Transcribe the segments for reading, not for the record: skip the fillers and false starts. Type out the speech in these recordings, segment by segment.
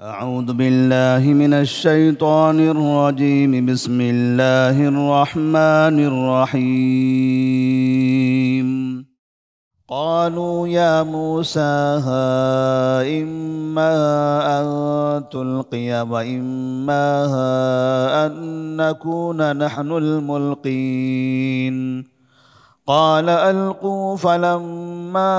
أعوذ بالله من الشيطان الرجيم. بسم الله الرحمن الرحيم. قالوا يا موسى إما أن تلقي وإما أن نكون نحن الملقين. قال ألقوا. فلما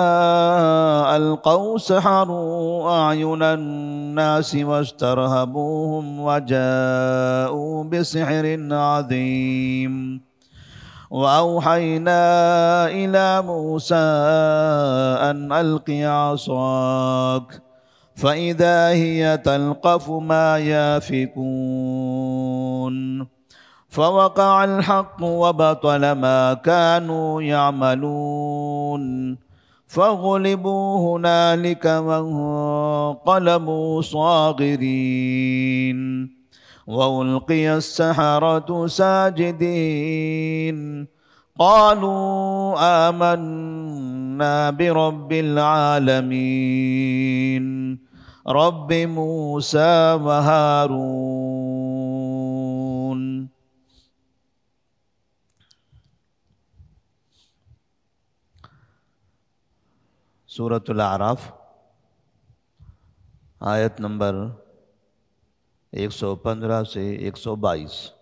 ألقوا سحروا أعين الناس واسترهبوهم وجاءوا بسحر عظيم. وأوحينا إلى موسى أن ألقي عصاك فإذا هي تلقف ما يافكون. فوقع الحق وبطل ما كانوا يعملون. فغلبوا هنالك وانقلبوا صاغرين. وألقي السحرة ساجدين. قالوا آمنا برب العالمين رب موسى وهارون. سورۃ الاعراف آیت نمبر 115 سے 122۔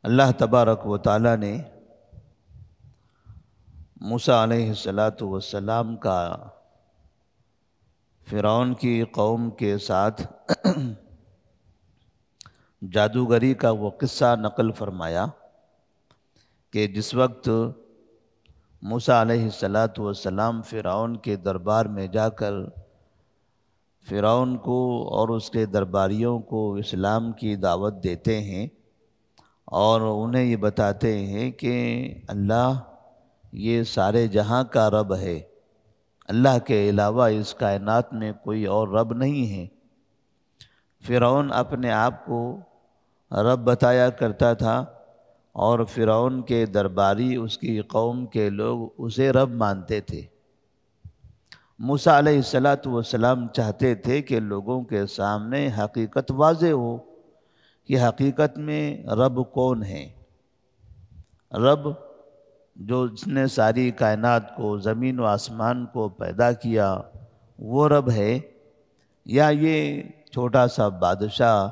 اللہ تبارک و تعالیٰ نے موسیٰ علیہ السلام کا فرعون کی قوم کے ساتھ جادوگری کا وہ قصہ نقل فرمایا کہ جس وقت موسیٰ علیہ السلام فرعون کے دربار میں جا کر فرعون کو اور اس کے درباریوں کو اسلام کی دعوت دیتے ہیں اور انہیں یہ بتاتے ہیں کہ اللہ یہ سارے جہاں کا رب ہے، اللہ کے علاوہ اس کائنات میں کوئی اور رب نہیں ہے۔ فرعون اپنے آپ کو رب بتایا کرتا تھا اور فرعون کے درباری اس کی قوم کے لوگ اسے رب مانتے تھے۔ موسیٰ علیہ السلام چاہتے تھے کہ لوگوں کے سامنے حقیقت واضح ہو کہ حقیقت میں رب کون ہے۔ رب جو جس نے ساری کائنات کو، زمین و آسمان کو پیدا کیا، وہ رب ہے، یا یہ چھوٹا سا بادشاہ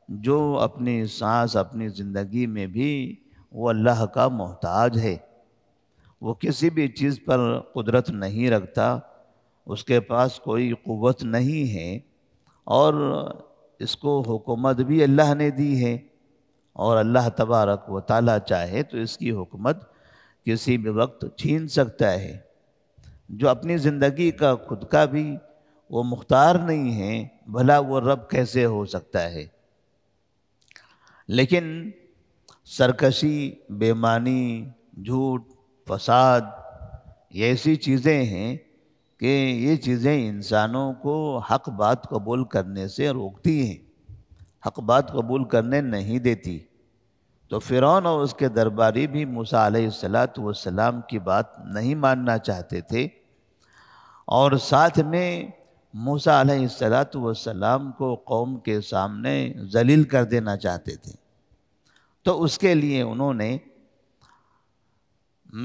جو اپنی سانس، اپنی زندگی میں بھی وہ اللہ کا محتاج ہے، وہ کسی بھی چیز پر قدرت نہیں رکھتا، اس کے پاس کوئی قوت نہیں ہے، اور اس کو حکومت بھی اللہ نے دی ہے، اور اللہ تبارک و تعالیٰ چاہے تو اس کی حکومت کسی بھی وقت چھین سکتا ہے۔ جو اپنی زندگی کا خود کا بھی وہ مختار نہیں ہے، بھلا وہ رب کیسے ہو سکتا ہے؟ لیکن سرکشی، بے معنی، جھوٹ، فساد، یہ ایسی چیزیں ہیں کہ یہ چیزیں انسانوں کو حق بات قبول کرنے سے روکتی ہیں، حق بات قبول کرنے نہیں دیتی۔ تو فرعون اور اس کے درباری بھی موسیٰ علیہ السلام کی بات نہیں ماننا چاہتے تھے، اور ساتھ میں موسیٰ علیہ السلام کو قوم کے سامنے ذلیل کر دینا چاہتے تھے۔ تو اس کے لیے انہوں نے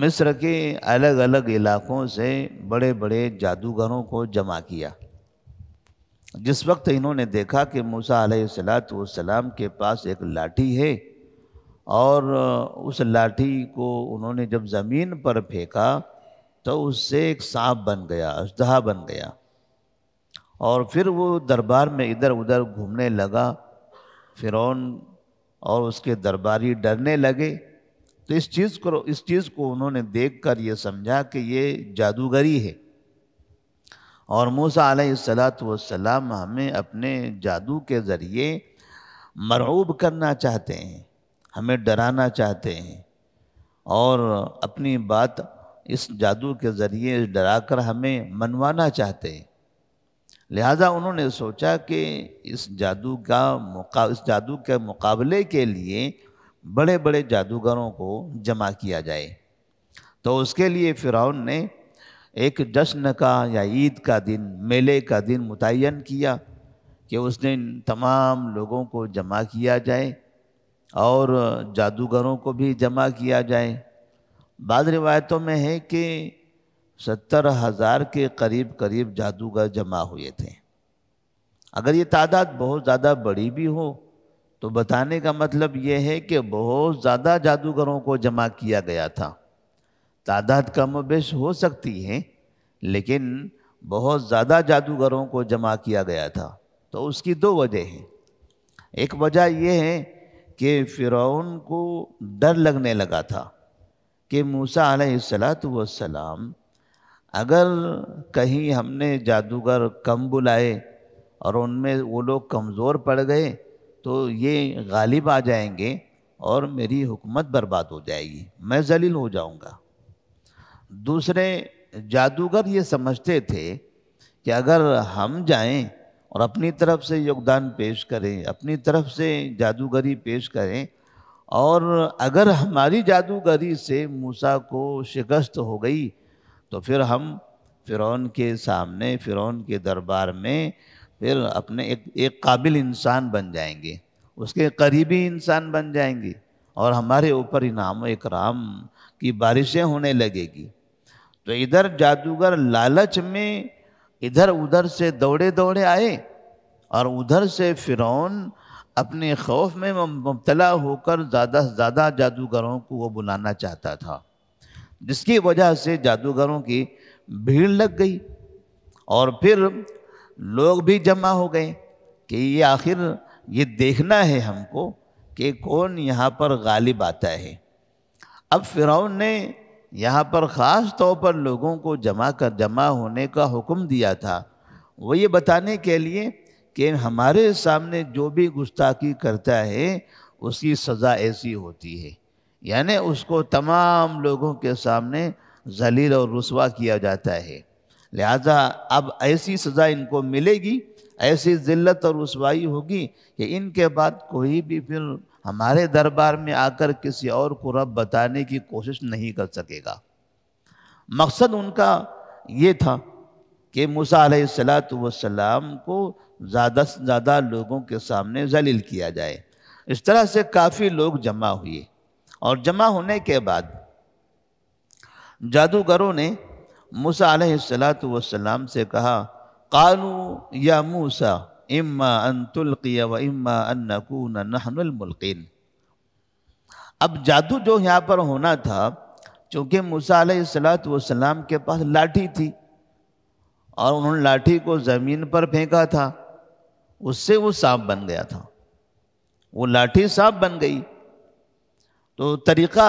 مصر کے الگ الگ علاقوں سے بڑے بڑے جادوگروں کو جمع کیا۔ جس وقت انہوں نے دیکھا کہ موسیٰ علیہ السلام کے پاس ایک لاٹھی ہے، اور اس لاٹھی کو انہوں نے جب زمین پر پھینکا تو اس سے ایک سانپ بن گیا، اژدہا بن گیا، اور پھر وہ دربار میں ادھر ادھر گھومنے لگا۔ فرعون اور اس کے درباری ڈرنے لگے، تو اس چیز کو انہوں نے دیکھ کر یہ سمجھا کہ یہ جادوگری ہے، اور موسیٰ علیہ السلام ہمیں اپنے جادو کے ذریعے مرعوب کرنا چاہتے ہیں، ہمیں ڈرانا چاہتے ہیں، اور اپنی بات اس جادو کے ذریعے ڈرا کر ہمیں منوانا چاہتے ہیں۔ لہذا انہوں نے سوچا کہ اس جادو کے مقابلے کے لیے بڑے بڑے جادوگروں کو جمع کیا جائے۔ تو اس کے لیے فرعون نے ایک جشن کا یا عید کا دن، میلے کا دن متعین کیا کہ اس دن تمام لوگوں کو جمع کیا جائے اور جادوگروں کو بھی جمع کیا جائے۔ بعض روایتوں میں ہے کہ 70,000 کے قریب جادوگر جمع ہوئے تھے۔ اگر یہ تعداد بہت زیادہ بڑی بھی ہو تو بتانے کا مطلب یہ ہے کہ بہت زیادہ جادوگروں کو جمع کیا گیا تھا۔ تعداد کم و بیش ہو سکتی ہے لیکن بہت زیادہ جادوگروں کو جمع کیا گیا تھا۔ تو اس کی دو وجہ ہیں۔ ایک وجہ یہ ہے کہ فرعون کو ڈر لگنے لگا تھا کہ موسیٰ علیہ السلام اگر کہیں ہم نے جادوگر کم بلائے اور ان میں وہ لوگ کمزور پڑ گئے تو یہ غالب آ جائیں گے اور میری حکومت برباد ہو جائے گی، میں ذلیل ہو جاؤں گا۔ دوسرے جادوگر یہ سمجھتے تھے کہ اگر ہم جائیں اور اپنی طرف سے یوگدان پیش کریں، اپنی طرف سے جادوگری پیش کریں، اور اگر ہماری جادوگری سے موسیٰ کو شکست ہو گئی تو پھر ہم فرعون کے سامنے، فرعون کے دربار میں پھر اپنے ایک قابل انسان بن جائیں گے، اس کے قریبی انسان بن جائیں گے اور ہمارے اوپر انعام و اکرام کی بارشیں ہونے لگے گی۔ تو ادھر جادوگر لالچ میں ادھر ادھر سے دوڑے آئے اور ادھر سے فرعون اپنے خوف میں مبتلا ہو کر زیادہ سے زیادہ جادوگروں کو وہ بلانا چاہتا تھا، جس کی وجہ سے جادوگروں کی بھیڑ لگ گئی اور پھر لوگ بھی جمع ہو گئے کہ یہ آخر یہ دیکھنا ہے ہم کو کہ کون یہاں پر غالب آتا ہے۔ اب فرعون نے یہاں پر خاص طور پر لوگوں کو جمع ہونے کا حکم دیا تھا، وہ یہ بتانے کے لیے کہ ہمارے سامنے جو بھی گستاخی کرتا ہے اس کی سزا ایسی ہوتی ہے، یعنی اس کو تمام لوگوں کے سامنے ذلیل اور رسوا کیا جاتا ہے، لہذا اب ایسی سزا ان کو ملے گی، ایسی ذلت اور رسوائی ہوگی کہ ان کے بعد کوئی بھی پھر ہمارے دربار میں آ کر کسی اور کو رب بتانے کی کوشش نہیں کر سکے گا۔ مقصد ان کا یہ تھا کہ موسیٰ علیہ السلام کو زیادہ سے زیادہ لوگوں کے سامنے ذلیل کیا جائے۔ اس طرح سے کافی لوگ جمع ہوئے اور جمع ہونے کے بعد جادوگروں نے موسیٰ علیہ السلام سے کہا، قالوا یا موسیٰ اما ان تلقی و اما ان نکون نحن الملقین۔ اب جادو جو یہاں پر ہونا تھا، چونکہ موسیٰ علیہ السلام کے پاس لاٹھی تھی اور انہوں نے لاٹھی کو زمین پر پھینکا تھا، اس سے وہ سانپ بن گیا تھا، وہ لاٹھی سانپ بن گئی۔ تو طریقہ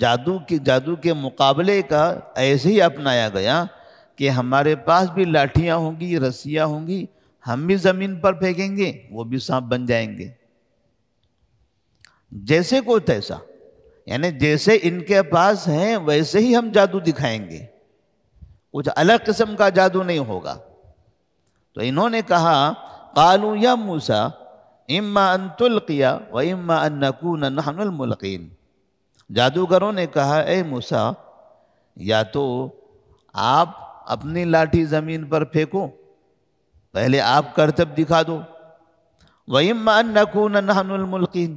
جادو کے مقابلے کا ایسے ہی اپنایا گیا کہ ہمارے پاس بھی لاٹھیاں ہوں گی، رسیاں ہوں گی، ہم بھی زمین پر پھینکیں گے، وہ بھی سانپ بن جائیں گے۔ جیسے کوئی تیسا، یعنی جیسے ان کے پاس ہیں ویسے ہی ہم جادو دکھائیں گے، کچھ الگ قسم کا جادو نہیں ہوگا۔ تو انہوں نے کہا، قالوا یا موسیٰ اما ان تلقی و اما ان نکون نحن الملقین۔ جادوگروں نے کہا، اے موسیٰ یا تو آپ اپنی لاٹھی زمین پر پھینکو، پہلے آپ کرتب دکھا دو، وَإِمَّا أَن نَّكُونَ نَحْنُ الْمُلْقِينَ،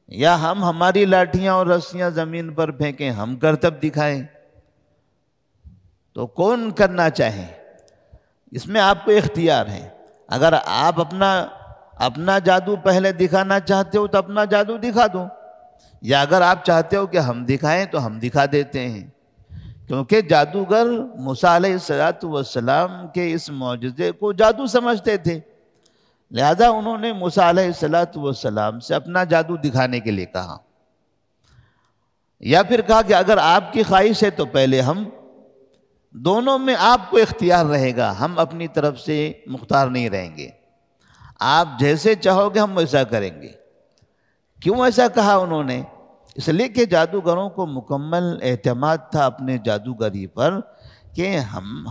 یا ہم ہماری لاٹھیاں اور رسیاں زمین پر پھینکیں، ہم کرتب دکھائیں۔ تو کون کرنا چاہیں، اس میں آپ کو اختیار ہے۔ اگر آپ اپنا جادو پہلے دکھانا چاہتے ہو تو اپنا جادو دکھا دو، یا اگر آپ چاہتے ہو کہ ہم دکھائیں تو ہم دکھا دیتے ہیں، کیونکہ جادوگر موسیٰ علیہ السلام کے اس معجزے کو جادو سمجھتے تھے، لہذا انہوں نے موسیٰ علیہ السلام سے اپنا جادو دکھانے کے لیے کہا، یا پھر کہا کہ اگر آپ کی خواہش ہے تو پہلے ہم دونوں میں آپ کو اختیار رہے گا، ہم اپنی طرف سے مختار نہیں رہیں گے، آپ جیسے چاہو گے ہم ویسا کریں گے۔ کیوں ایسا کہا انہوں نے؟ اس لیے کہ جادوگروں کو مکمل اعتماد تھا اپنے جادوگری پر کہ ہم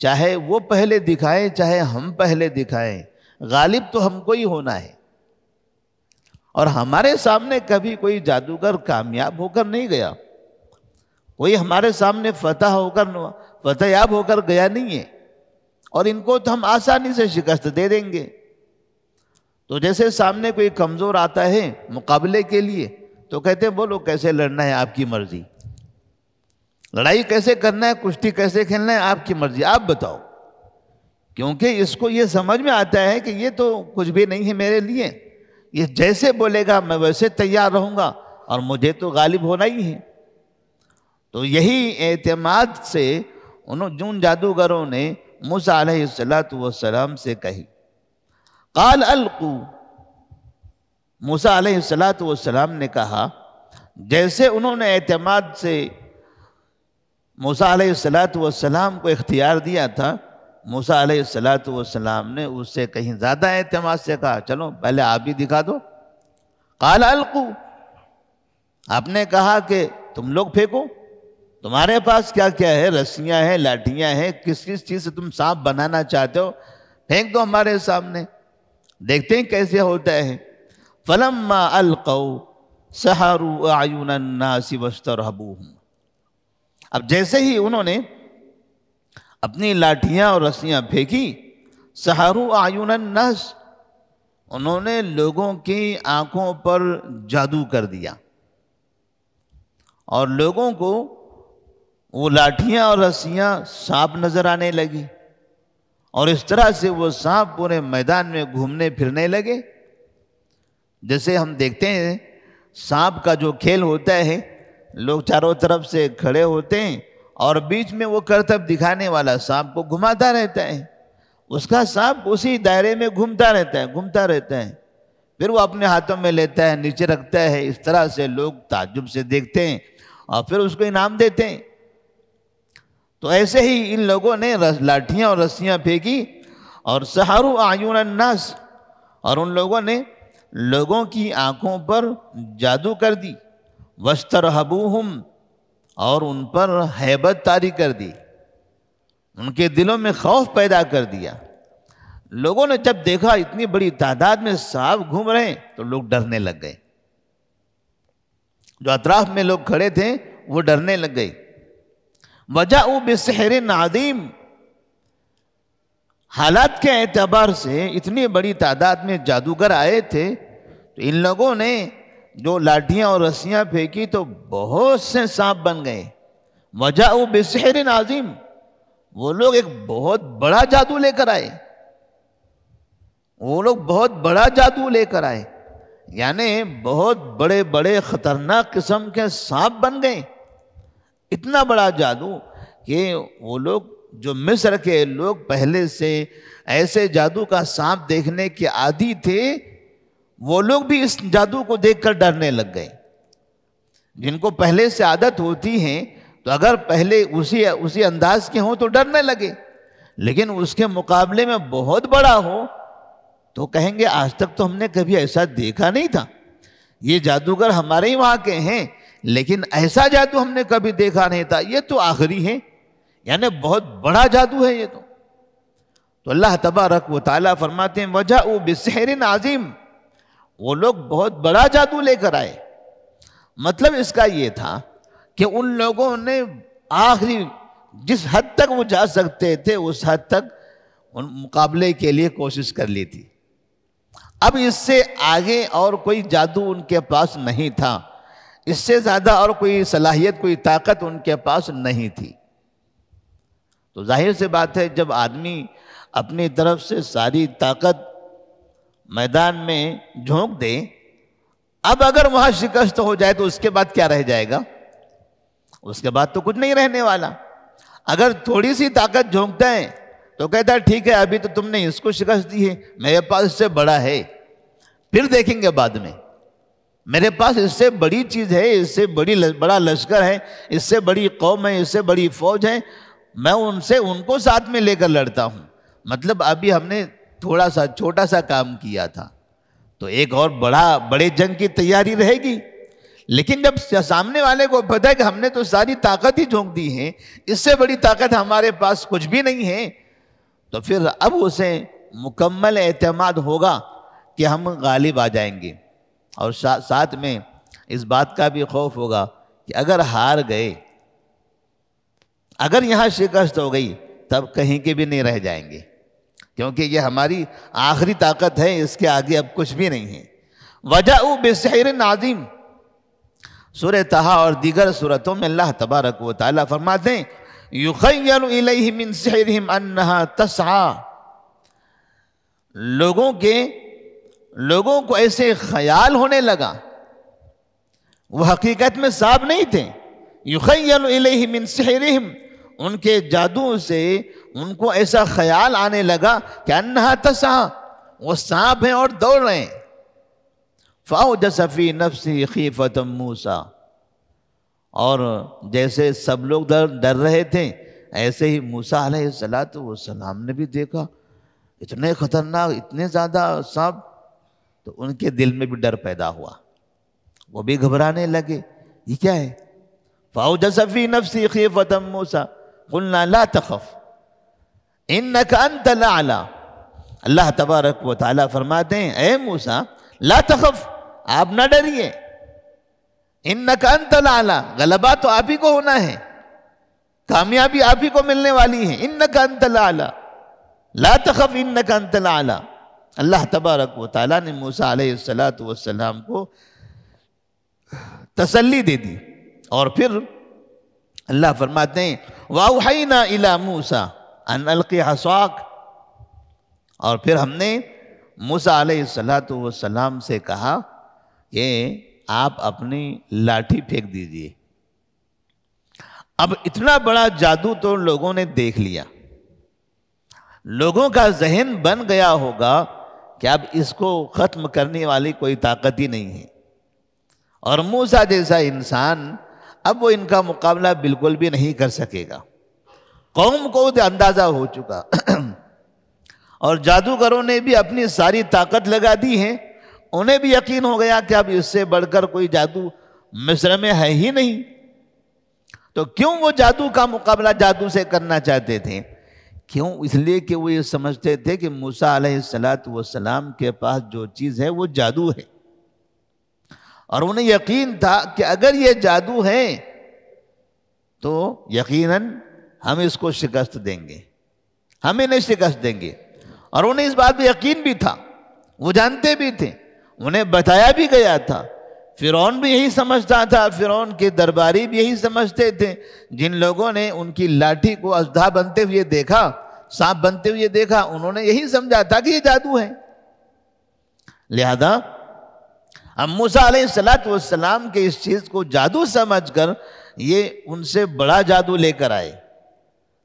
چاہے وہ پہلے دکھائیں چاہے ہم پہلے دکھائیں، غالب تو ہم کو ہی ہونا ہے۔ اور ہمارے سامنے کبھی کوئی جادوگر کامیاب ہو کر نہیں گیا، کوئی ہمارے سامنے فتح یاب ہو کر گیا نہیں ہے، اور ان کو تو ہم آسانی سے شکست دے دیں گے۔ تو جیسے سامنے کوئی کمزور آتا ہے مقابلے کے لیے تو کہتے ہیں بولو کیسے لڑنا ہے، آپ کی مرضی، لڑائی کیسے کرنا ہے، کشتی کیسے کھیلنا ہے، آپ کی مرضی، آپ بتاؤ۔ کیونکہ اس کو یہ سمجھ میں آتا ہے کہ یہ تو کچھ بھی نہیں ہے میرے لیے، یہ جیسے بولے گا میں ویسے تیار رہوں گا، اور مجھے تو غالب ہونا ہی ہے۔ تو یہی اعتماد سے جن جادوگروں نے موسیٰ علیہ السلام سے کہی۔ قال القوا، موسیٰ علیہ السلام نے کہا، جیسے انہوں نے اعتماد سے موسیٰ علیہ السلام کو اختیار دیا تھا، موسیٰ علیہ السلام نے اس سے کہیں زیادہ اعتماد سے کہا چلو پہلے آپ بھی دکھا دو۔ قال القوا، آپ نے کہا کہ تم لوگ پھینکو، تمہارے پاس کیا کیا ہے، رسیاں ہیں، لاٹھیاں ہیں، کس کس چیز سے تم سانپ بنانا چاہتے ہو، پھینک دو ہمارے سامنے، دیکھتے ہیں کیسے ہوتا ہے۔ فلما القوا سحروا اعین الناس واسترهبوهم، اب جیسے ہی انہوں نے اپنی لاٹھیاں اور رسیاں پھینکی، سحروا اعین الناس، انہوں نے لوگوں کی آنکھوں پر جادو کر دیا، اور لوگوں کو وہ لاٹھیاں اور رسیاں سانپ نظر آنے لگی، اور اس طرح سے وہ سانپ پورے میدان میں گھومنے پھرنے لگے۔ جیسے ہم دیکھتے ہیں سانپ کا جو کھیل ہوتا ہے، لوگ چاروں طرف سے کھڑے ہوتے ہیں اور بیچ میں وہ کرتب دکھانے والا سانپ کو گھماتا رہتا ہے، اس کا سانپ اسی دائرے میں گھومتا رہتا ہے، پھر وہ اپنے ہاتھوں میں لیتا ہے، نیچے رکھتا ہے، اس طرح سے لوگ تعجب سے دیکھتے ہیں اور پھر اس کو انعام دیتے ہیں۔ تو ایسے ہی ان لوگوں نے لاٹھیاں اور رسیاں پھینکی، اور سحروا اعین الناس، اور ان لوگوں نے لوگوں کی آنکھوں پر جادو کر دی، واسترہبوہم، اور ان پر ہیبت طاری کر دی، ان کے دلوں میں خوف پیدا کر دیا۔ لوگوں نے جب دیکھا اتنی بڑی تعداد میں سانپ گھوم رہے ہیں تو لوگ ڈرنے لگ گئے، جو اطراف میں لوگ کھڑے تھے وہ ڈرنے لگ گئے۔ وجاءوا بسحر عظیم، حالات کے اعتبار سے اتنی بڑی تعداد میں جادوگر آئے تھے، تو ان لوگوں نے جو لاٹھیاں اور رسیاں پھینکی تو بہت سے سانپ بن گئے۔ وجاءوا بسحر عظیم، وہ لوگ ایک بہت بڑا جادو لے کر آئے، یعنی بہت بڑے بڑے خطرناک قسم کے سانپ بن گئے۔ اتنا بڑا جادو کہ وہ لوگ جو مصر کے لوگ پہلے سے ایسے جادو کا سانپ دیکھنے کے عادی تھے، وہ لوگ بھی اس جادو کو دیکھ کر ڈرنے لگ گئے۔ جن کو پہلے سے عادت ہوتی ہے تو اگر پہلے اسی انداز کے ہوں تو ڈرنے لگے، لیکن اس کے مقابلے میں بہت بڑا ہو تو کہیں گے آج تک تو ہم نے کبھی ایسا دیکھا نہیں تھا، یہ جادوگر ہمارے ہی وہاں کے ہیں لیکن ایسا جادو ہم نے کبھی دیکھا نہیں تھا، یہ تو آخری ہے، یعنی بہت بڑا جادو ہے یہ تو اللہ تبارک و تعالیٰ فرماتے ہیں وجاءوا بسحر عظیم، وہ لوگ بہت بڑا جادو لے کر آئے۔ مطلب اس کا یہ تھا کہ ان لوگوں نے آخری جس حد تک وہ جا سکتے تھے اس حد تک ان مقابلے کے لیے کوشش کر لی تھی، اب اس سے آگے اور کوئی جادو ان کے پاس نہیں تھا، اس سے زیادہ اور کوئی صلاحیت کوئی طاقت ان کے پاس نہیں تھی۔ تو ظاہر سے بات ہے جب آدمی اپنی طرف سے ساری طاقت میدان میں جھونک دے، اب اگر وہاں شکست ہو جائے تو اس کے بعد کیا رہ جائے گا؟ اس کے بعد تو کچھ نہیں رہنے والا۔ اگر تھوڑی سی طاقت جھونکتا ہے تو کہتا ہے ٹھیک ہے ابھی تو تم نے اس کو شکست دی ہے، میرے پاس اس سے بڑا ہے، پھر دیکھیں گے بعد میں، میرے پاس اس سے بڑی چیز ہے، اس سے بڑا لشکر ہے، اس سے بڑی قوم ہے، اس سے بڑی فوج ہے، میں ان کو ساتھ میں لے کر لڑتا ہوں۔ مطلب ابھی ہم نے تھوڑا سا چھوٹا سا کام کیا تھا تو ایک اور بڑے جنگ کی تیاری رہے گی، لیکن جب سامنے والے کو پتہ ہے کہ ہم نے تو ساری طاقت ہی جھونک دی ہے، اس سے بڑی طاقت ہمارے پاس کچھ بھی نہیں ہے، تو پھر اب اسے مکمل اعتماد ہوگا کہ ہم غالب آ جائیں گے، اور ساتھ میں اس بات کا بھی خوف ہوگا کہ اگر ہار گئے، اگر یہاں شکست ہو گئی تب کہیں کے بھی نہیں رہ جائیں گے، کیونکہ یہ ہماری آخری طاقت ہے، اس کے آگے اب کچھ بھی نہیں ہے۔ وَجَاءُوا بِسِحْرٍ عَظِيمٍ، سورہ طٰہٰ اور دیگر سورتوں میں اللہ تبارک و تعالیٰ فرماتے ہیں يُخَيَّلُ إِلَيْهِ مِن سِحْرِهِمْ أَنَّهَا تَسْعَىٰ، لوگوں کو ایسے خیال ہونے لگا، وہ حقیقت میں سانپ نہیں تھے۔ يُخَيَّلُ إِلَيْهِ مِن سِحْرِهِمْ، ان کے جادو سے ان کو ایسا خیال آنے لگا کہ انہا تسعیٰ، وہ سانپ ہیں اور دوڑ رہے ہیں۔ فَأَوْجَسَ فِي نَفْسِهِ خِیفَةً مُوسیٰ، اور جیسے سب لوگ ڈر رہے تھے ایسے ہی موسیٰ علیہ السلام نے بھی دیکھا اتنے خطرناک، اتنے زیادہ سانپ، تو ان کے دل میں بھی ڈر پیدا ہوا، وہ بھی گھبرانے لگے، یہ کیا ہے؟ فَأَوْجَسَ فِي نَفْسِهِ خِیفَةً مُوسیٰ قُلْنَا لَا تَخَفْ إِنَّكَ أَنْتَ الْأَعْلَىٰ، اللہ تبارک و تعالیٰ فرماتے ہیں اے موسیٰ لا تخف، آپ نہ ڈریے، انک انت الاعلیٰ، غلبہ تو آپ ہی کو ہونا ہے، کامیابی آپ ہی کو ملنے والی ہے، انک انت الاعلیٰ لا تخف انک انت الاعلیٰ۔ اللہ تبارک و تعالیٰ نے موسیٰ علیہ السلام کو تسلی دے دی، اور پھر اللہ فرماتے ہیں وَأَوْحَيْنَا إِلَى مُوسَىٰ أَنْ أَلْقِ عَصَاكَ، اور پھر ہم نے موسیٰ علیہ السلام سے کہا کہ آپ اپنی لاٹھی پھینک دیجئے۔ اب اتنا بڑا جادو تو لوگوں نے دیکھ لیا، لوگوں کا ذہن بن گیا ہوگا کہ اب اس کو ختم کرنے والی کوئی طاقت ہی نہیں ہے، اور موسیٰ جیسا انسان اب وہ ان کا مقابلہ بالکل بھی نہیں کر سکے گا۔ قوم کو اندازہ ہو چکا اور جادوگروں نے بھی اپنی ساری طاقت لگا دی ہے، انہیں بھی یقین ہو گیا کہ اب اس سے بڑھ کر کوئی جادو مصر میں ہے ہی نہیں، تو کیوں وہ جادو کا مقابلہ جادو سے کرنا چاہتے تھے؟ کیوں؟ اس لیے کہ وہ یہ سمجھتے تھے کہ موسیٰ علیہ السلام کے پاس جو چیز ہے وہ جادو ہے، اور انہیں یقین تھا کہ اگر یہ جادو ہے تو یقیناً ہم اس کو شکست دیں گے، ہم انہیں شکست دیں گے، اور انہیں اس بات پہ یقین بھی تھا، وہ جانتے بھی تھے، انہیں بتایا بھی گیا تھا، فرعون بھی یہی سمجھتا تھا، فرعون کے درباری بھی یہی سمجھتے تھے، جن لوگوں نے ان کی لاٹھی کو اژدہا بنتے ہوئے دیکھا، سانپ بنتے ہوئے دیکھا، انہوں نے یہی سمجھا تھا کہ یہ جادو ہے۔ لہذا اب موسیٰ علیہ السلام کے اس چیز کو جادو سمجھ کر یہ ان سے بڑا جادو لے کر آئے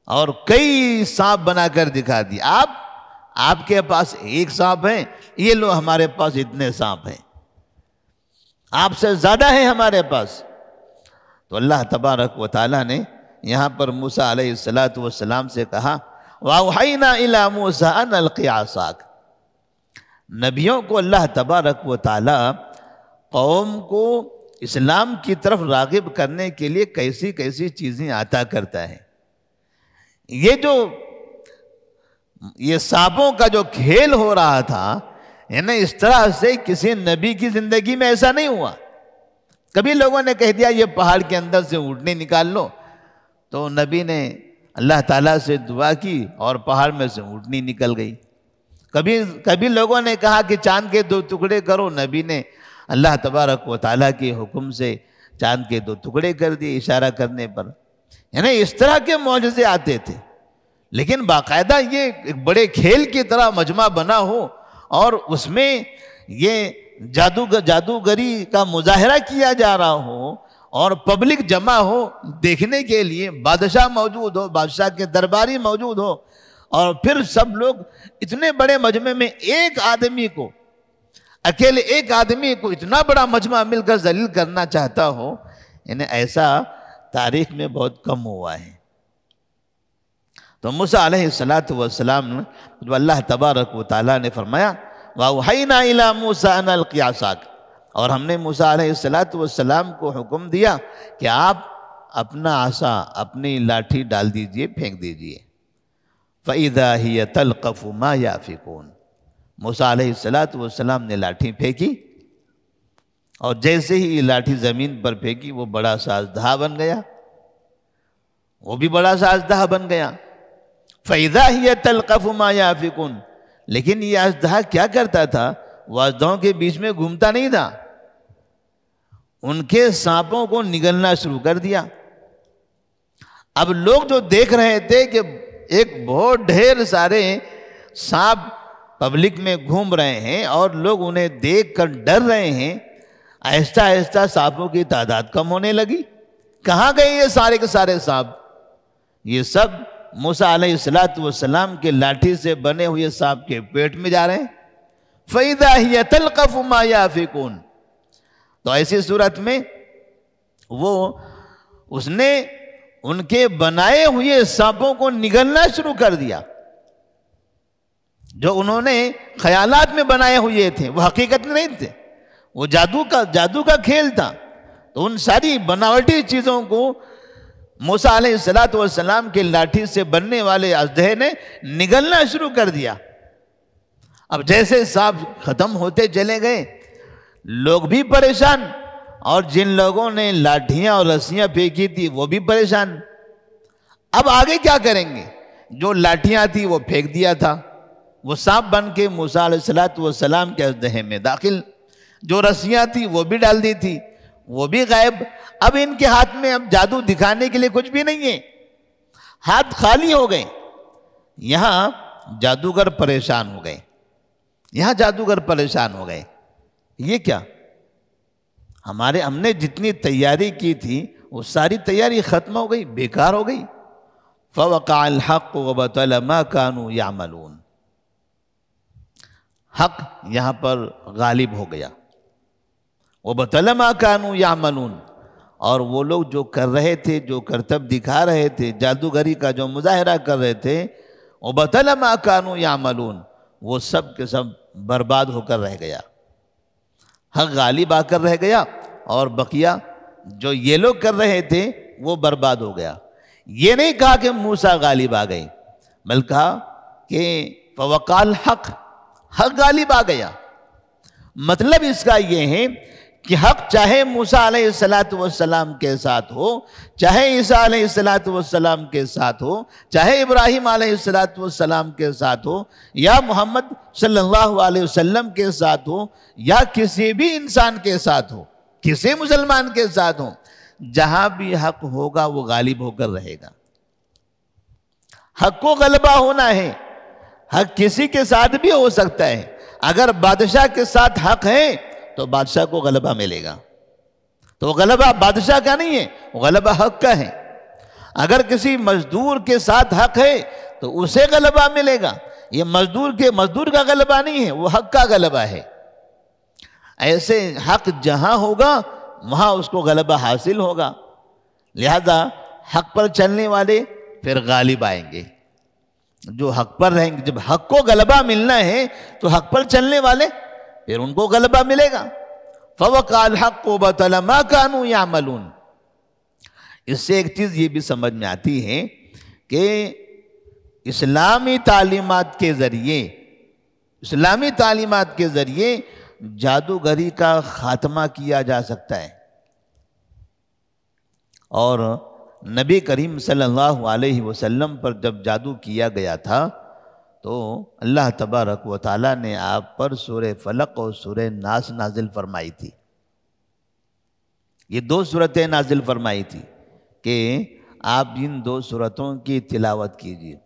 اور کئی سانپ بنا کر دکھا دی، آپ کے پاس ایک سانپ ہے، یہ لو ہمارے پاس اتنے سانپ ہیں، آپ سے زیادہ ہیں ہمارے پاس۔ تو اللہ تبارک و تعالیٰ نے یہاں پر موسیٰ علیہ السلام سے کہا وَأَوْحَيْنَا إِلَى مُوسَىٰ أَنْ أَلْقِ عَصَاكَ، نبیوں کو اللہ تبارک و تعالیٰ قوم کو اسلام کی طرف راغب کرنے کے لیے کیسی کیسی چیزیں عطا کرتا ہے۔ یہ سانپوں کا جو کھیل ہو رہا تھا، یعنی اس طرح سے کسی نبی کی زندگی میں ایسا نہیں ہوا۔ کبھی لوگوں نے کہہ دیا یہ پہاڑ کے اندر سے اونٹنی نکال لو، تو نبی نے اللہ تعالیٰ سے دعا کی اور پہاڑ میں سے اونٹنی نکل گئی۔ کبھی لوگوں نے کہا کہ چاند کے 2 ٹکڑے کرو، نبی نے اللہ تبارک و تعالیٰ کے حکم سے چاند کے 2 ٹکڑے کر دیے اشارہ کرنے پر، یعنی اس طرح کے معجزے آتے تھے۔ لیکن باقاعدہ یہ ایک بڑے کھیل کی طرح مجمع بنا ہو اور اس میں یہ جادوگری کا مظاہرہ کیا جا رہا ہو اور پبلک جمع ہو دیکھنے کے لیے، بادشاہ موجود ہو، بادشاہ کے درباری موجود ہو، اور پھر سب لوگ اتنے بڑے مجمع میں اکیلے ایک آدمی کو اتنا بڑا مجمع مل کر ذلیل کرنا چاہتا ہو، یعنی ایسا تاریخ میں بہت کم ہوا ہے۔ تو موسیٰ علیہ السلام جو اللہ تبارک و تعالیٰ نے فرمایا وَأَوْحَيْنَا إِلَى مُوسَىٰ أَنْ أَلْقِ عَصَاكَ، اور ہم نے موسیٰ علیہ السلام کو حکم دیا کہ آپ اپنا عصا، اپنی لاٹھی ڈال دیجئے، پھینک دیجئے۔ فَإِذَا هِيَ تَلْقَفُ مَا يَأْفِكُونَ، موسیٰ علیہ السلام نے لاٹھی پھینکی، اور جیسے ہی لاٹھی زمین پر پھینکی وہ بڑا سا اژدہا بن گیا، وہ بھی بڑا سا اژدہا بن گیا. فَإِذَا هِيَ تَلْقَفُ مَا يَأْفِكُونَ. لیکن یہ اژدہا کیا کرتا تھا؟ وہ اژدہوں کے بیچ میں گھومتا نہیں تھا، ان کے سانپوں کو نگلنا شروع کر دیا. اب لوگ جو دیکھ رہے تھے کہ ایک بہت ڈھیر سارے سانپ پبلک میں گھوم رہے ہیں اور لوگ انہیں دیکھ کر ڈر رہے ہیں، آہستہ آہستہ سانپوں کی تعداد کم ہونے لگی. کہاں گئے یہ سارے کے سارے سانپ؟ یہ سب موسیٰ علیہ السلام کے لاٹھی سے بنے ہوئے سانپ کے پیٹ میں جا رہے ہیں. فَإِذَا هِيَ تَلْقَفُ مَا يَأْفِكُونَ. تو ایسی صورت میں اس نے ان کے بنائے ہوئے سانپوں کو نگلنا شروع کر دیا. جو انہوں نے خیالات میں بنائے ہوئے تھے وہ حقیقت میں نہیں تھے، وہ جادو کا کھیل تھا. تو ان ساری بناوٹی چیزوں کو موسیٰ علیہ السلام کے لاٹھی سے بننے والے اژدہے نے نگلنا شروع کر دیا. اب جیسے سانپ ختم ہوتے چلے گئے، لوگ بھی پریشان، اور جن لوگوں نے لاٹھیاں اور رسیاں پھینکی تھی وہ بھی پریشان. اب آگے کیا کریں گے؟ جو لاٹھیاں تھی وہ پھینک دیا تھا، وہ سانپ بن کے موسیٰ علیہ السلام کے اژدہے میں داخل. جو رسیاں تھی وہ بھی ڈال دی تھی، وہ بھی غائب. اب ان کے ہاتھ میں اب جادو دکھانے کے لیے کچھ بھی نہیں ہے، ہاتھ خالی ہو گئے. یہاں جادوگر پریشان ہو گئے، یہ کیا؟ ہم نے جتنی تیاری کی تھی وہ ساری تیاری ختم ہو گئی، بیکار ہو گئی. فَوَقَعَ الْحَقُّ وَبَطَلَ مَا كَانُوا يَعْمَلُونَ. حق یہاں پر غالب ہو گیا. وَبَطَلَ مَا كَانُوا يَعْمَلُونَ. اور وہ لوگ جو کر رہے تھے، جو کرتب دکھا رہے تھے، جادوگری کا جو مظاہرہ کر رہے تھے، وَبَطَلَ مَا كَانُوا يَعْمَلُونَ، وہ سب کے سب برباد ہو کر رہ گیا. حق غالب آ کر رہ گیا، اور بقیہ جو یہ لوگ کر رہے تھے وہ برباد ہو گیا. یہ نہیں کہا کہ موسیٰ غالب آ گئے، بلکہ کہا کہ فَوَقَعَ الْحَقُّ، حق غالب آ گیا. مطلب اس کا یہ ہے کہ حق چاہے موسیٰ علیہ السلام کے ساتھ ہو، چاہے عیسیٰ علیہ السلام کے ساتھ ہو، چاہے ابراہیم علیہ السلام کے ساتھ ہو، یا محمد صلی اللہ علیہ وسلم کے ساتھ ہو، یا کسی بھی انسان کے ساتھ ہو، کسی مسلمان کے ساتھ ہو، جہاں بھی حق ہوگا وہ غالب ہو کر رہے گا. حق کو غلبہ ہونا ہے. حق کسی کے ساتھ بھی ہو سکتا ہے. اگر بادشاہ کے ساتھ حق ہے تو بادشاہ کو غلبہ ملے گا. تو وہ غلبہ بادشاہ کا نہیں ہے، وہ غلبہ حق کا ہے. اگر کسی مزدور کے ساتھ حق ہے تو اسے غلبہ ملے گا. یہ مزدور کا غلبہ نہیں ہے، وہ حق کا غلبہ ہے. ایسے حق جہاں ہوگا وہاں اس کو غلبہ حاصل ہوگا. لہذا حق پر چلنے والے پھر غالب آئیں گے. جو حق پر رہیں گے، جب حق کو غلبہ ملنا ہے تو حق پر چلنے والے پھر ان کو غلبہ ملے گا. فَوَقَعَ الْحَقُّ وَبَطَلَ مَا كَانُوا يَعْمَلُونَ. اس سے ایک چیز یہ بھی سمجھ میں آتی ہے کہ اسلامی تعلیمات کے ذریعے جادوگری کا خاتمہ کیا جا سکتا ہے. اور نبی کریم صلی اللہ علیہ وسلم پر جب جادو کیا گیا تھا تو اللہ تبارک و تعالیٰ نے آپ پر سورہ فلق اور سورہ ناس نازل فرمائی تھی. یہ 2 سورتیں نازل فرمائی تھی کہ آپ ان 2 سورتوں کی تلاوت کیجیے.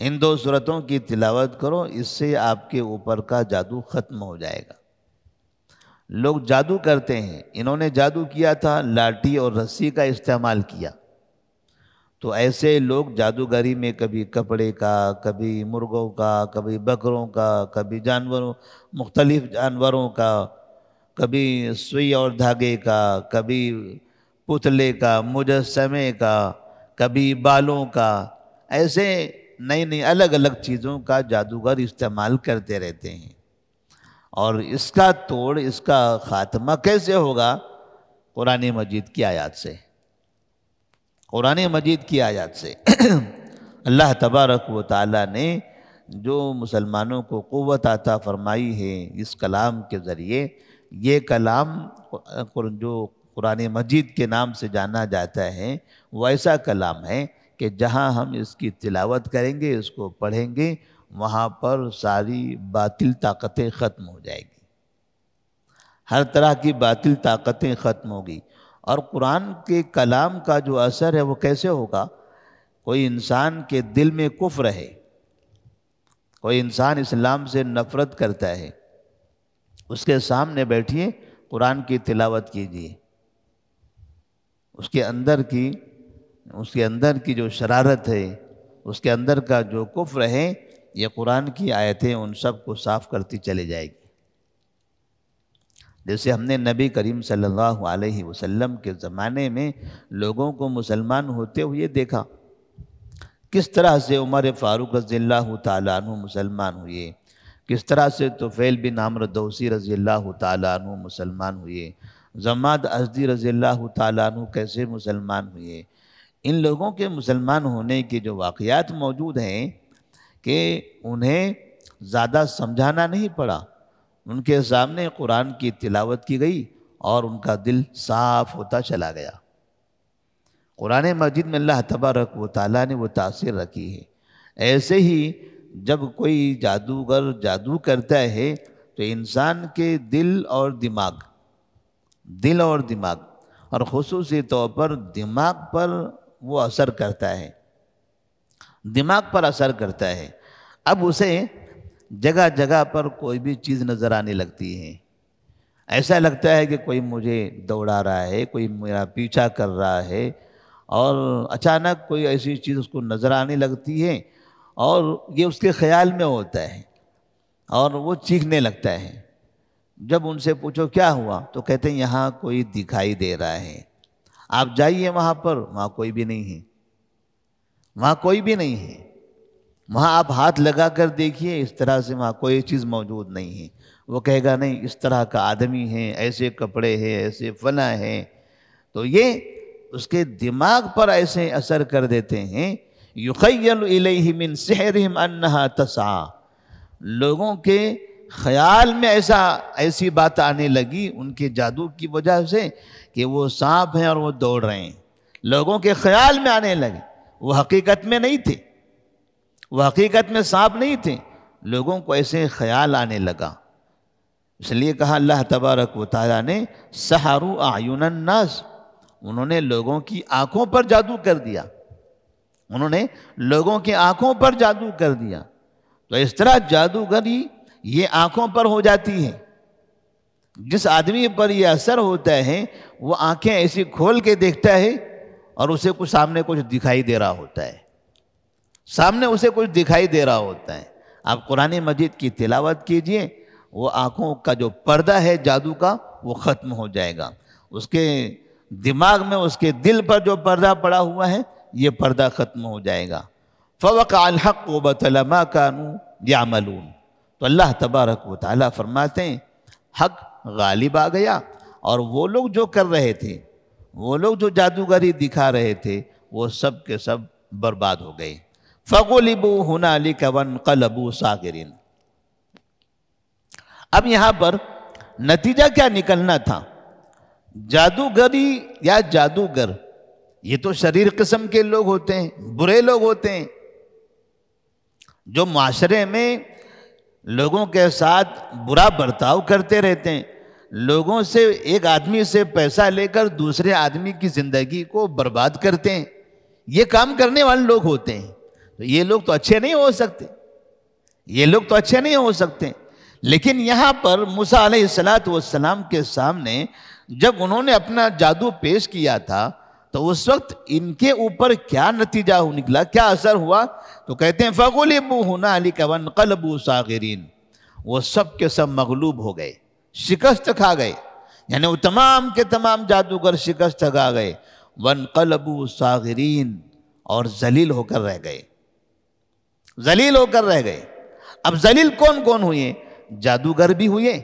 ان 2 سورتوں کی تلاوت کرو، اس سے آپ کے اوپر کا جادو ختم ہو جائے گا. لوگ جادو کرتے ہیں، انہوں نے جادو کیا تھا، لاٹھی اور رسی کا استعمال کیا. تو ایسے لوگ جادوگری میں کبھی کپڑے کا، کبھی مرغوں کا، کبھی بکروں کا، کبھی مختلف جانوروں کا، کبھی سوئی اور دھاگے کا، کبھی پتلے کا، مجسمے کا، کبھی بالوں کا، ایسے نئی الگ الگ چیزوں کا جادوگر استعمال کرتے رہتے ہیں. اور اس کا توڑ، اس کا خاتمہ کیسے ہوگا؟ قرآن مجید کی آیات سے. اللہ تبارک و تعالیٰ نے جو مسلمانوں کو قوت عطا فرمائی ہے اس کلام کے ذریعے، یہ کلام جو قرآن مجید کے نام سے جانا جاتا ہے، وہ ایسا کلام ہے کہ جہاں ہم اس کی تلاوت کریں گے، اس کو پڑھیں گے، وہاں پر ساری باطل طاقتیں ختم ہو جائیں گی، ہر طرح کی باطل طاقتیں ختم ہوگی۔ اور قرآن کے کلام کا جو اثر ہے وہ کیسے ہوگا؟ کوئی انسان کے دل میں کفر ہے، کوئی انسان اسلام سے نفرت کرتا ہے، اس کے سامنے بیٹھیے، قرآن کی تلاوت کیجیے، اس کے اندر کی جو شرارت ہے، اس کے اندر کا جو کفر ہے، یہ قرآن کی آیتیں ان سب کو صاف کرتی چلے جائے گی۔ جیسے ہم نے نبی کریم صلی اللہ علیہ وسلم کے زمانے میں لوگوں کو مسلمان ہوتے ہوئے دیکھا، کس طرح سے عمر فاروق رضی اللہ تعالیٰ عنہ مسلمان ہوئے، کس طرح سے طفیل بن عمرو دوسی رضی اللہ تعالیٰ عنہ مسلمان ہوئے، زماد ازدی رضی اللہ تعالیٰ عنہ کیسے مسلمان ہوئے۔ ان لوگوں کے مسلمان ہونے کے جو واقعات موجود ہیں کہ انہیں زیادہ سمجھانا نہیں پڑا، ان کے سامنے قرآن کی تلاوت کی گئی اور ان کا دل صاف ہوتا چلا گیا۔ قرآن مجید میں اللہ تبارک و تعالیٰ نے وہ تاثیر رکھی ہے۔ ایسے ہی جب کوئی جادوگر جادو کرتا ہے تو انسان کے دل اور دماغ اور خصوصی طور پر دماغ پر وہ اثر کرتا ہے، دماغ پر اثر کرتا ہے۔ اب اسے جگہ جگہ پر کوئی بھی چیز نظر آنے لگتی ہے، ایسا لگتا ہے کہ کوئی مجھے دوڑا رہا ہے، کوئی میرا پیچھا کر رہا ہے، اور اچانک کوئی ایسی چیز اس کو نظر آنے لگتی ہے اور یہ اس کے خیال میں ہوتا ہے اور وہ چیخنے لگتا ہے۔ جب ان سے پوچھو کیا ہوا تو کہتے ہیں یہاں کوئی دکھائی دے رہا ہے، آپ جائیے وہاں پر، وہاں کوئی بھی نہیں ہے، وہاں کوئی بھی نہیں ہے، وہاں آپ ہاتھ لگا کر دیکھیے، اس طرح سے وہاں کوئی چیز موجود نہیں ہے۔ وہ کہے گا نہیں، اس طرح کا آدمی ہے، ایسے کپڑے ہیں، ایسے فلاں ہیں۔ تو یہ اس کے دماغ پر ایسے اثر کر دیتے ہیں، یخیل الیہ من سحرہم انہا تسعی، لوگوں کے خیال میں ایسی بات آنے لگی ان کے جادو کی وجہ سے کہ وہ سانپ ہیں اور وہ دوڑ رہے ہیں، لوگوں کے خیال میں آنے لگے، وہ حقیقت میں نہیں تھے، وہ حقیقت میں سانپ نہیں تھے، لوگوں کو ایسے خیال آنے لگا۔ اس لیے کہا اللہ تبارک و تعالیٰ نے سحروا اعین الناس، انہوں نے لوگوں کی آنکھوں پر جادو کر دیا، انہوں نے لوگوں کی آنکھوں پر جادو کر دیا۔ تو اس طرح جادوگری یہ آنکھوں پر ہو جاتی ہے، جس آدمی پر یہ اثر ہوتا ہے وہ آنکھیں ایسی کھول کے دیکھتا ہے اور اسے کچھ سامنے کچھ دکھائی دے رہا ہوتا ہے، سامنے اسے کچھ دکھائی دے رہا ہوتا ہے۔ آپ قرآن مجید کی تلاوت کیجئے، وہ آنکھوں کا جو پردہ ہے جادو کا وہ ختم ہو جائے گا، اس کے دماغ میں، اس کے دل پر جو پردہ پڑا ہوا ہے یہ پردہ ختم ہو جائے گا۔ فَوَقَعَ الْحَقُّ وَبَطَلَ مَا كَانُوا يَعْمَلُونَ، تو اللہ تبارک و تعالیٰ فرماتے ہیں حق غالب آ گیا، اور وہ لوگ جو کر رہے تھے، وہ لوگ جو جادوگری دکھا رہے تھے، وہ سب کے سب برباد ہو گئے۔ فَغُلِبُوا هُنَالِكَ وَانقَلَبُوا صَاغِرِينَ، اب یہاں پر نتیجہ کیا نکلنا تھا؟ جادوگری یا جادوگر یہ تو شریر قسم کے لوگ ہوتے ہیں، برے لوگ ہوتے ہیں، جو معاشرے میں لوگوں کے ساتھ برا برتاؤ کرتے رہتے ہیں، لوگوں سے، ایک آدمی سے پیسہ لے کر دوسرے آدمی کی زندگی کو برباد کرتے ہیں، یہ کام کرنے والے لوگ ہوتے ہیں۔ تو یہ لوگ تو اچھے نہیں ہو سکتے، یہ لوگ تو اچھے نہیں ہو سکتے۔ لیکن یہاں پر موسیٰ علیہ السلام کے سامنے جب انہوں نے اپنا جادو پیش کیا تھا تو اس وقت ان کے اوپر کیا نتیجہ نکلا، کیا اثر ہوا؟ تو کہتے ہیں فَغُلِبُوا هُنَالِكَ وَانقَلَبُوا صَاغِرِينَ، وہ سب کے سب مغلوب ہو گئے، شکست کھا گئے، یعنی وہ تمام کے تمام جادوگر شکست کھا گئے۔ وَانقَلَبُوا صَاغِرِينَ، اور ذلیل ہو کر رہ گئے، ذلیل ہو کر رہ گئے۔ اب ذلیل کون کون ہوئے؟ جادوگر بھی ہوئے،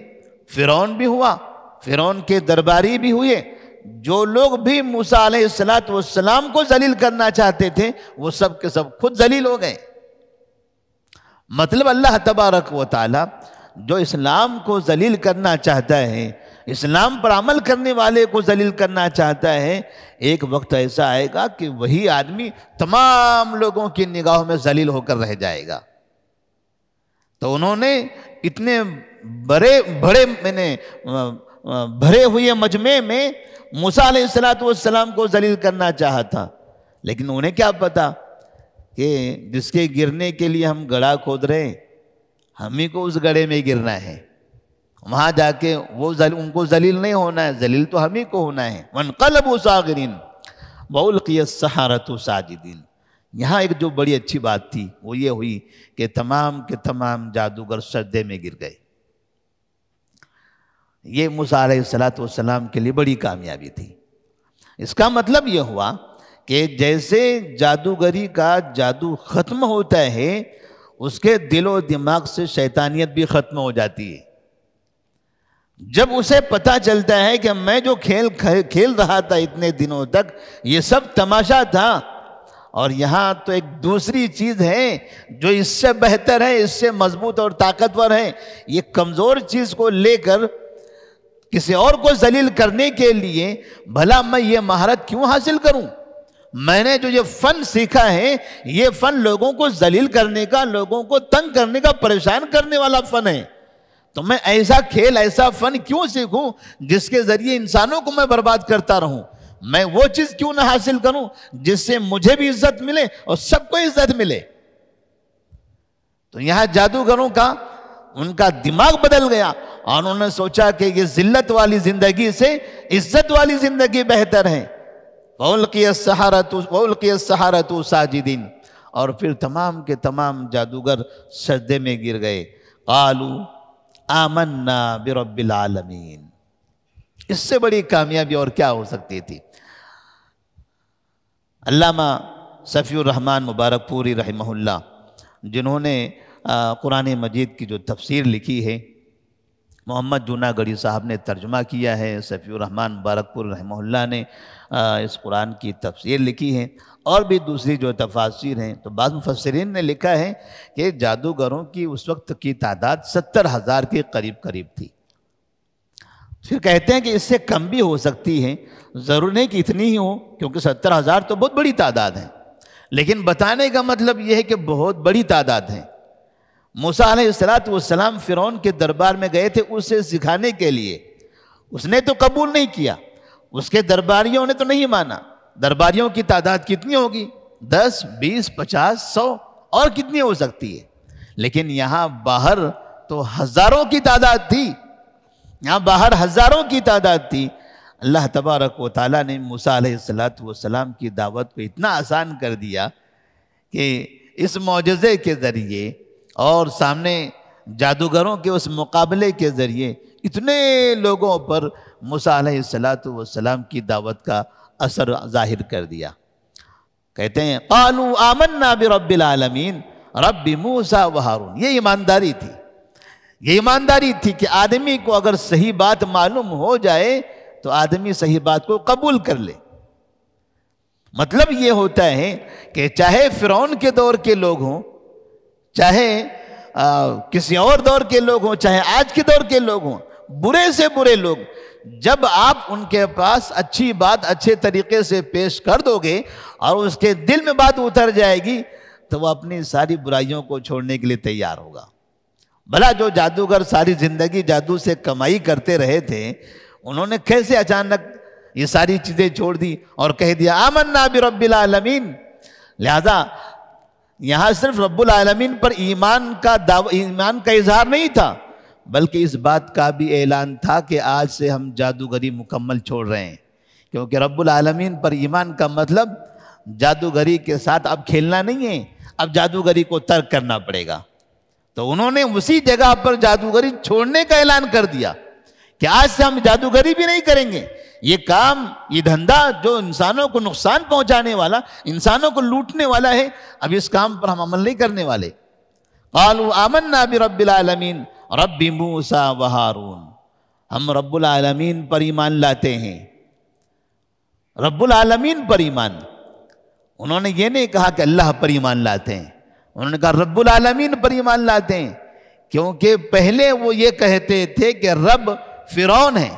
فرعون بھی ہوا، فرعون کے درباری بھی ہوئے، جو لوگ بھی موسیٰ علیہ السلام کو ذلیل کرنا چاہتے تھے وہ سب کے سب خود ذلیل ہو گئے۔ مطلب اللہ تبارک و تعالی جو اسلام کو ذلیل کرنا چاہتا ہے، اسلام پر عمل کرنے والے کو ذلیل کرنا چاہتا ہے، ایک وقت ایسا آئے گا کہ وہی آدمی تمام لوگوں کی نگاہوں میں ذلیل ہو کر رہ جائے گا۔ تو انہوں نے اتنے بھرے ہوئے مجمع میں موسیٰ علیہ السلام کو ذلیل کرنا چاہا تھا، لیکن انہیں کیا پتا کہ جس کے گرنے کے لیے ہم گڑھا کھود رہے ہیں، ہم ہی کو اس گڑھے میں گرنا ہے، وہاں جا کے ان کو ذلیل نہیں ہونا ہے، ذلیل تو ہم ہی کو ہونا ہے۔ وَانْقَلَبُوا صَاغِرِينَ وَأُلْقِيَ السَّحَرَةُ سَاجِدِينَ۔ یہاں ایک جو بڑی اچھی بات تھی وہ یہ ہوئی کہ تمام کے تمام جادوگر سجدے میں گر گئے۔ یہ موسیٰ علیہ السلام کے لیے بڑی کامیابی تھی۔ اس کا مطلب یہ ہوا کہ جیسے جادوگری کا جادو ختم ہوتا ہے، اس کے دل و دماغ سے شیطانیت بھی ختم ہو جاتی ہے۔ جب اسے پتا چلتا ہے کہ میں جو کھیل رہا تھا اتنے دنوں تک یہ سب تماشا تھا، اور یہاں تو ایک دوسری چیز ہے جو اس سے بہتر ہے، اس سے مضبوط اور طاقتور ہے، یہ کمزور چیز کو لے کر کسی اور کو ذلیل کرنے کے لیے بھلا میں یہ مہارت کیوں حاصل کروں؟ میں نے جو یہ فن سیکھا ہے، یہ فن لوگوں کو ذلیل کرنے کا، لوگوں کو تنگ کرنے کا، پریشان کرنے والا فن ہے، تو میں ایسا کھیل، ایسا فن کیوں سیکھوں جس کے ذریعے انسانوں کو میں برباد کرتا رہوں؟ میں وہ چیز کیوں نہ حاصل کروں جس سے مجھے بھی عزت ملے اور سب کو عزت ملے؟ تو یہاں جادوگروں کا ان کا دماغ بدل گیا اور انہوں نے سوچا کہ یہ ذلت والی زندگی سے عزت والی زندگی بہتر ہے۔ وَأُلْقِيَ السَّحَرَةُ سَاجِدِينَ، اور پھر تمام کے تمام جادوگر سجدے میں گر گئے۔ قَالُوا آمَنَّا بِرَبِّ الْعَالَمِينَ۔ اس سے بڑی کامیابی اور کیا ہو سکتی تھی؟ علامہ صفی الرحمن مبارک پوری رحمہ اللہ، جنہوں نے قرآن مجید کی جو تفسیر لکھی ہے، محمد جوناگڑھی صاحب نے ترجمہ کیا ہے، صفی الرحمن مبارک پوری رحمہ اللہ نے اس قرآن کی تفسیر لکھی ہے، اور بھی دوسری جو تفاسیر ہیں، تو بعض مفسرین نے لکھا ہے کہ جادوگروں کی اس وقت کی تعداد 70,000 کے قریب تھی۔ پھر کہتے ہیں کہ اس سے کم بھی ہو سکتی ہے، ضرور نہیں کہ اتنی ہی ہو، کیونکہ 70,000 تو بہت بڑی تعداد ہے، لیکن بتانے کا مطلب یہ ہے کہ بہت بڑی تعداد ہے۔ موسیٰ علیہ السلام فرعون کے دربار میں گئے تھے اسے سکھانے کے لیے، اس نے تو قبول نہیں کیا، اس کے درباریوں نے تو نہیں مانا۔ درباریوں کی تعداد کتنی ہوگی؟ 10، 20، 50، 100 اور کتنی ہو سکتی ہے؟ لیکن یہاں باہر تو ہزاروں کی تعداد تھی، یہاں باہر ہزاروں کی تعداد تھی۔ اللہ تبارک و تعالیٰ نے موسیٰ علیہ السلام کی دعوت کو اتنا آسان کر دیا کہ اس معجزے کے ذریعے اور سامنے جادوگروں کے اس مقابلے کے ذریعے اتنے لوگوں پر موسیٰ علیہ السلام کی دعوت کا اثر ظاہر کر دیا۔ کہتے ہیں قالوا آمنا برب العالمین رب موسیٰ و ہارون۔ یہ ایمانداری تھی، یہ ایمانداری تھی کہ آدمی کو اگر صحیح بات معلوم ہو جائے تو آدمی صحیح بات کو قبول کر لے۔ مطلب یہ ہوتا ہے کہ چاہے فرعون کے دور کے لوگ ہوں، چاہے کسی اور دور کے لوگ ہوں، چاہے آج کے دور کے لوگ ہوں، برے سے برے لوگ، جب آپ ان کے پاس اچھی بات اچھے طریقے سے پیش کر دو گے اور اس کے دل میں بات اتر جائے گی تو وہ اپنی ساری برائیوں کو چھوڑنے کے لیے تیار ہوگا۔ بھلا جو جادوگر ساری زندگی جادو سے کمائی کرتے رہے تھے، انہوں نے کیسے اچانک یہ ساری چیزیں چھوڑ دی اور کہہ دیا آمنا برب العالمین؟ لہذا یہاں صرف رب العالمین پر ایمان کا اظہار نہیں تھا، بلکہ اس بات کا بھی اعلان تھا کہ آج سے ہم جادوگری مکمل چھوڑ رہے ہیں، کیونکہ رب العالمین پر ایمان کا مطلب جادوگری کے ساتھ اب کھیلنا نہیں ہے، اب جادوگری کو ترک کرنا پڑے گا۔ تو انہوں نے اسی جگہ پر جادوگری چھوڑنے کا اعلان کر دیا کہ آج سے ہم جادوگری بھی نہیں کریں گے، یہ کام، یہ دھندا جو انسانوں کو نقصان پہنچانے والا، انسانوں کو لوٹنے والا ہے، اب اس کام پر ہم عمل نہیں کرنے والے۔ قالوا آمنا برب العالمین رب موسیٰ و ہارون۔ ہم رب العالمین پر ایمان لاتے ہیں، رب العالمین پر ایمان۔ انہوں نے یہ نہیں کہا کہ اللہ پر ایمان لاتے ہیں، انہوں نے کہا رب العالمین پر ایمان لاتے ہیں، کیونکہ پہلے وہ یہ کہتے تھے کہ رب فرعون ہے،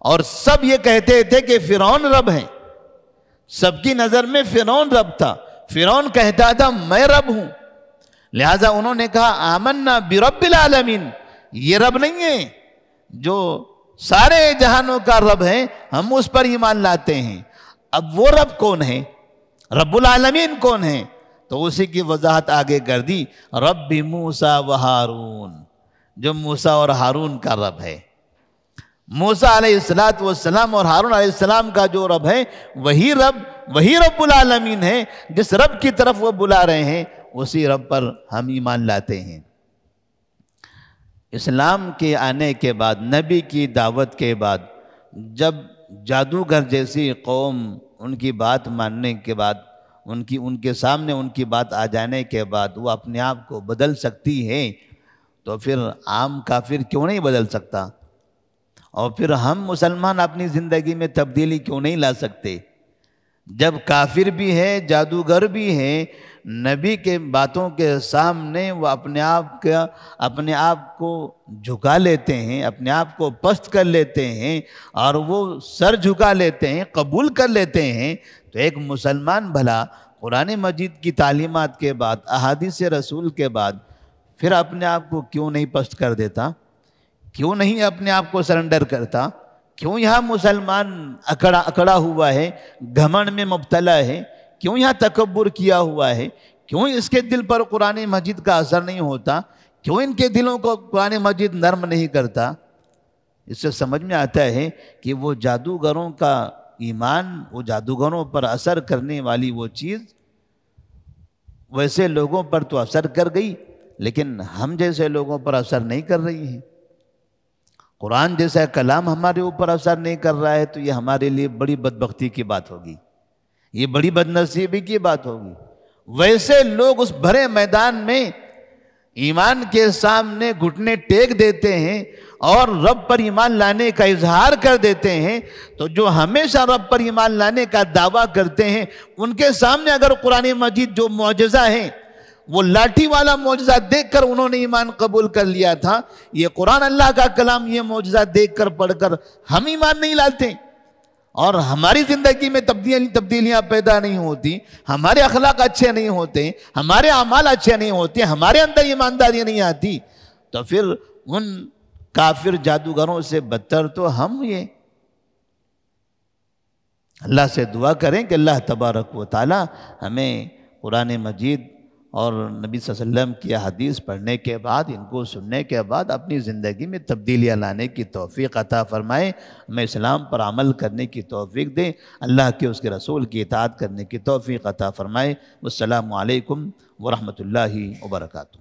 اور سب یہ کہتے تھے کہ فرعون رب ہیں، سب کی نظر میں فرعون رب تھا، فرعون کہتا تھا میں رب ہوں، لہذا انہوں نے کہا آمنا برب العالمین، یہ رب نہیں ہے جو سارے جہانوں کا رب ہے، ہم اس پر ایمان لاتے ہیں۔ اب وہ رب کون ہے، رب العالمین کون ہے؟ تو اسی کی وضاحت آگے کر دی، رب موسیٰ و ہارون، جو موسیٰ اور ہارون کا رب ہے۔ موسیٰ علیہ السلام اور ہارون علیہ السلام کا جو رب ہے وہی رب العالمین ہے، جس رب کی طرف وہ بلا رہے ہیں اسی رب پر ہم ایمان لاتے ہیں۔ اسلام کے آنے کے بعد، نبی کی دعوت کے بعد، جب جادوگر جیسی قوم ان کی بات ماننے کے بعد، ان کے سامنے ان کی بات آ جانے کے بعد وہ اپنے آپ کو بدل سکتی ہے، تو پھر عام کافر کیوں نہیں بدل سکتا؟ اور پھر ہم مسلمان اپنی زندگی میں تبدیلی کیوں نہیں لا سکتے؟ جب کافر بھی ہے، جادوگر بھی ہے، نبی کے باتوں کے سامنے وہ اپنے آپ کو جھکا لیتے ہیں، اپنے آپ کو پست کر لیتے ہیں اور وہ سر جھکا لیتے ہیں، قبول کر لیتے ہیں، تو ایک مسلمان بھلا قرآن مجید کی تعلیمات کے بعد، احادیث رسول کے بعد پھر اپنے آپ کو کیوں نہیں پست کر دیتا؟ کیوں نہیں اپنے آپ کو سرنڈر کرتا؟ کیوں یہاں مسلمان اکڑا ہوا ہے، گھمنڈ میں مبتلا ہے؟ کیوں یہاں تکبر کیا ہوا ہے؟ کیوں اس کے دل پر قرآن مجید کا اثر نہیں ہوتا؟ کیوں ان کے دلوں کو قرآن مجید نرم نہیں کرتا؟ اس سے سمجھ میں آتا ہے کہ وہ جادوگروں کا ایمان، وہ جادوگروں پر اثر کرنے والی وہ چیز ویسے لوگوں پر تو اثر کر گئی، لیکن ہم جیسے لوگوں پر اثر نہیں کر رہی ہیں۔ قرآن جیسا کلام ہمارے اوپر اثر نہیں کر رہا ہے تو یہ ہمارے لیے بڑی بدبختی کی بات ہوگی، یہ بڑی بدنصیبی کی بات ہوگی۔ ویسے لوگ اس بھرے میدان میں ایمان کے سامنے گھٹنے ٹیک دیتے ہیں اور رب پر ایمان لانے کا اظہار کر دیتے ہیں، تو جو ہمیشہ رب پر ایمان لانے کا دعویٰ کرتے ہیں ان کے سامنے اگر قرآن مجید جو معجزہ ہے، وہ لاٹھی والا معجزہ دیکھ کر انہوں نے ایمان قبول کر لیا تھا، یہ قرآن اللہ کا کلام، یہ معجزہ دیکھ کر پڑھ کر ہم ایمان نہیں لاتے اور ہماری زندگی میں تبدیلیاں پیدا نہیں ہوتی، ہمارے اخلاق اچھے نہیں ہوتے، ہمارے اعمال اچھے نہیں ہوتے، ہمارے اندر ایمانداری نہیں آتی، تو پھر ان کافر جادوگروں سے بدتر تو ہم یہ۔ اللہ سے دعا کریں کہ اللہ تبارک و تعالی ہمیں قرآن مجید اور نبی صلی اللہ علیہ وسلم کی حدیث پڑھنے کے بعد، ان کو سننے کے بعد اپنی زندگی میں تبدیلیاں لانے کی توفیق عطا فرمائے، ہمیں اسلام پر عمل کرنے کی توفیق دے، اللہ کے اس کے رسول کی اطاعت کرنے کی توفیق عطا فرمائے۔ والسلام علیکم ورحمۃ اللہ وبرکاتہ۔